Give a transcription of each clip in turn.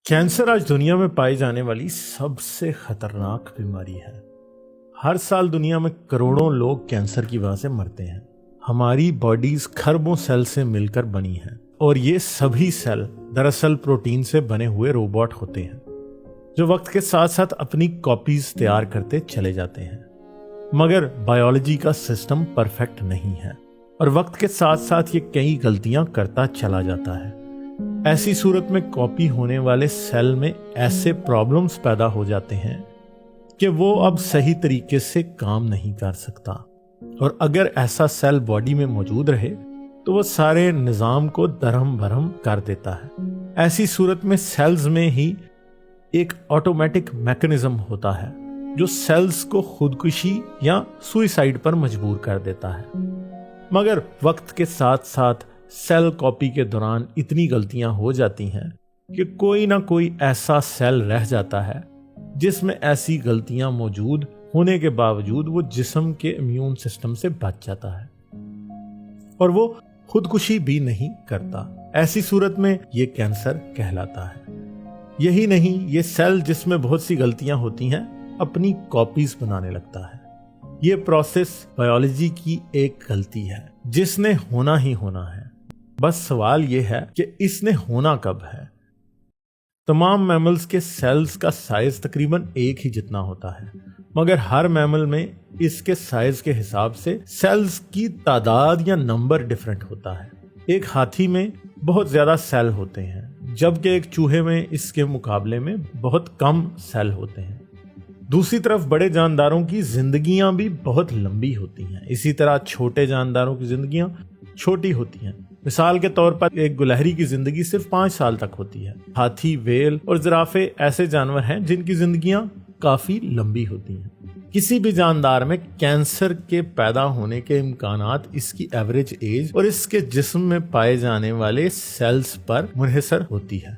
Cancer آج دنیا میں پائی جانے والی سب سے خطرناک بیماری ہے۔ ہر سال دنیا میں کروڑوں لوگ کینسر کی وجہ سے مرتے ہیں۔ ہماری باڈیز خربوں سیل سے مل کر بنی ہیں اور یہ سبھی سیل دراصل پروٹین سے بنے ہوئے روبوٹ ہوتے ہیں جو وقت کے ساتھ ساتھ اپنی کاپیز تیار کرتے چلے جاتے ہیں، مگر بایولوجی کا سسٹم پرفیکٹ نہیں ہے اور وقت کے ساتھ ساتھ یہ کئی غلطیاں کرتا چلا جاتا ہے۔ ایسی صورت میں کاپی ہونے والے سیل میں ایسے پرابلمز پیدا ہو جاتے ہیں کہ وہ اب صحیح طریقے سے کام نہیں کر سکتا، اور اگر ایسا سیل باڈی میں موجود رہے تو وہ سارے نظام کو درہم برہم کر دیتا ہے۔ ایسی صورت میں سیلز میں ہی ایک آٹومیٹک میکانزم ہوتا ہے جو سیلز کو خودکشی یا سوئسائڈ پر مجبور کر دیتا ہے، مگر وقت کے ساتھ ساتھ سیل کاپی کے دوران اتنی غلطیاں ہو جاتی ہیں کہ کوئی نہ کوئی ایسا سیل رہ جاتا ہے جس میں ایسی غلطیاں موجود ہونے کے باوجود وہ جسم کے امیون سسٹم سے بچ جاتا ہے اور وہ خودکشی بھی نہیں کرتا۔ ایسی صورت میں یہ کینسر کہلاتا ہے۔ یہی نہیں، یہ سیل جس میں بہت سی غلطیاں ہوتی ہیں اپنی کاپیز بنانے لگتا ہے۔ یہ پروسیس بایولوجی کی ایک غلطی ہے جس نے ہونا ہی ہونا ہے، بس سوال یہ ہے کہ اس نے ہونا کب ہے۔ تمام میملز کے سیلز کا سائز تقریباً ایک ہی جتنا ہوتا ہے، مگر ہر میمل میں اس کے سائز کے حساب سے سیلز کی تعداد یا نمبر ڈیفرنٹ ہوتا ہے۔ ایک ہاتھی میں بہت زیادہ سیل ہوتے ہیں جبکہ ایک چوہے میں اس کے مقابلے میں بہت کم سیل ہوتے ہیں۔ دوسری طرف بڑے جانداروں کی زندگیاں بھی بہت لمبی ہوتی ہیں، اسی طرح چھوٹے جانداروں کی زندگیاں چھوٹی ہوتی ہیں۔ مثال کے طور پر ایک گلہری کی زندگی صرف 5 سال تک ہوتی ہے۔ ہاتھی، ویل اور زرافے ایسے جانور ہیں جن کی زندگیاں کافی لمبی ہوتی ہیں۔ کسی بھی جاندار میں کینسر کے پیدا ہونے کے امکانات اس کی ایوریج ایج اور اس کے جسم میں پائے جانے والے سیلز پر منحصر ہوتی ہے۔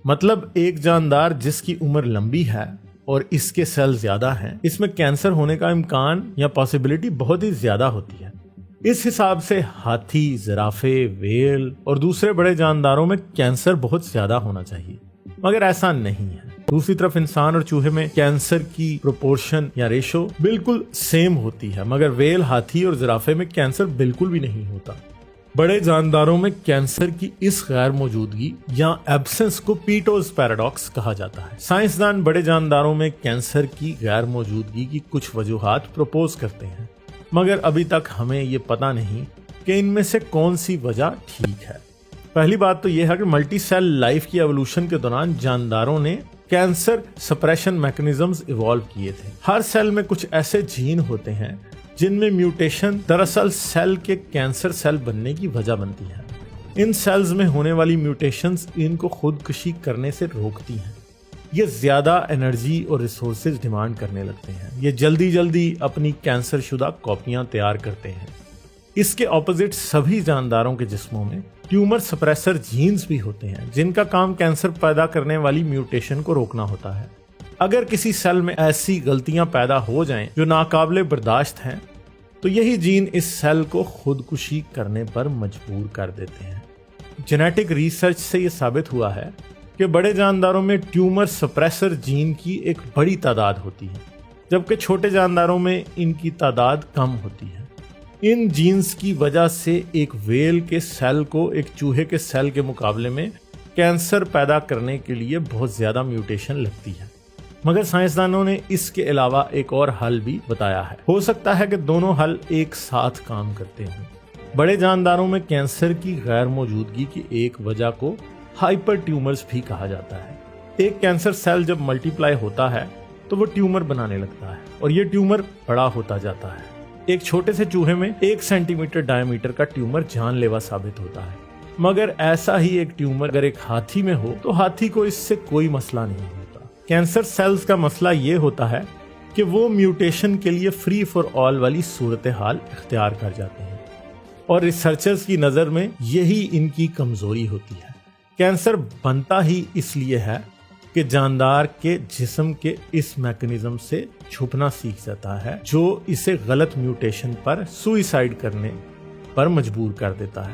مطلب ایک جاندار جس کی عمر لمبی ہے اور اس کے سیل زیادہ ہیں، اس میں کینسر ہونے کا امکان یا پاسبلٹی بہت ہی زیادہ ہوتی ہے۔ اس حساب سے ہاتھی، زرافے، ویل اور دوسرے بڑے جانداروں میں کینسر بہت زیادہ ہونا چاہیے، مگر ایسا نہیں ہے۔ دوسری طرف انسان اور چوہے میں کینسر کی پروپورشن یا ریشو بالکل سیم ہوتی ہے، مگر ویل، ہاتھی اور زرافے میں کینسر بالکل بھی نہیں ہوتا۔ بڑے جانداروں میں کینسر کی اس غیر موجودگی یا ایبسنس کو پیٹوز پیراڈاکس کہا جاتا ہے۔ سائنسدان بڑے جانداروں میں کینسر کی غیر موجودگی کی کچھ وجوہات پروپوز کرتے ہیں، مگر ابھی تک ہمیں یہ پتہ نہیں کہ ان میں سے کون سی وجہ ٹھیک ہے۔ پہلی بات تو یہ ہے کہ ملٹی سیل لائف کی ایوولوشن کے دوران جانداروں نے کینسر سپریشن میکانزمز ایوالو کیے تھے۔ ہر سیل میں کچھ ایسے جین ہوتے ہیں جن میں میوٹیشن دراصل سیل کے کینسر سیل بننے کی وجہ بنتی ہے۔ ان سیلز میں ہونے والی میوٹیشنز ان کو خودکشی کرنے سے روکتی ہیں۔ یہ زیادہ انرجی اور ریسورسز ڈیمانڈ کرنے لگتے ہیں۔ یہ جلدی اپنی کینسر شدہ کاپیاں تیار کرتے ہیں۔ اس کے اپوزٹ سبھی جانداروں کے جسموں میں ٹیومر سپریسر جینز بھی ہوتے ہیں جن کا کام کینسر پیدا کرنے والی میوٹیشن کو روکنا ہوتا ہے۔ اگر کسی سیل میں ایسی غلطیاں پیدا ہو جائیں جو ناقابل برداشت ہیں تو یہی جین اس سیل کو خودکشی کرنے پر مجبور کر دیتے ہیں۔ جینیٹک ریسرچ سے یہ ثابت ہوا ہے کہ بڑے جانداروں میں ٹیومر سپریسر جین کی ایک بڑی تعداد ہوتی ہے جبکہ چھوٹے جانداروں میں ان کی تعداد کم ہوتی ہے۔ ان جینز کی وجہ سے ایک ویل کے سیل کو ایک چوہے کے سیل کے مقابلے میں کینسر پیدا کرنے کے لیے بہت زیادہ میوٹیشن لگتی ہے، مگر سائنسدانوں نے اس کے علاوہ ایک اور حل بھی بتایا ہے۔ ہو سکتا ہے کہ دونوں حل ایک ساتھ کام کرتے ہوں۔ بڑے جانداروں میں کینسر کی غیر موجودگی کی ایک وجہ کو ہائپر ٹیومرز بھی کہا جاتا ہے۔ ایک کینسر سیل جب ملٹی پلائی ہوتا ہے تو وہ ٹیومر بنانے لگتا ہے اور یہ ٹیومر بڑا ہوتا جاتا ہے۔ ایک چھوٹے سے چوہے میں 1 سینٹی میٹر ڈائے میٹر کا ٹیومر جان لیوا ثابت ہوتا ہے، مگر ایسا ہی ایک ٹیومر اگر ایک ہاتھی میں ہو تو ہاتھی کو اس سے کوئی مسئلہ نہیں ہوتا۔ کینسر سیلز کا مسئلہ یہ ہوتا ہے کہ وہ میوٹیشن کے لیے فری فار آل والی صورتحال اختیار کر جاتے ہیں، اور ریسرچرز کی نظر میں یہی ان کی کمزوری ہوتی ہے۔ کینسر بنتا ہی اس لیے ہے کہ جاندار کے جسم کے اس میکانزم سے چھپنا سیکھ جاتا ہے جو اسے غلط میوٹیشن پر سوئسائڈ کرنے پر مجبور کر دیتا ہے۔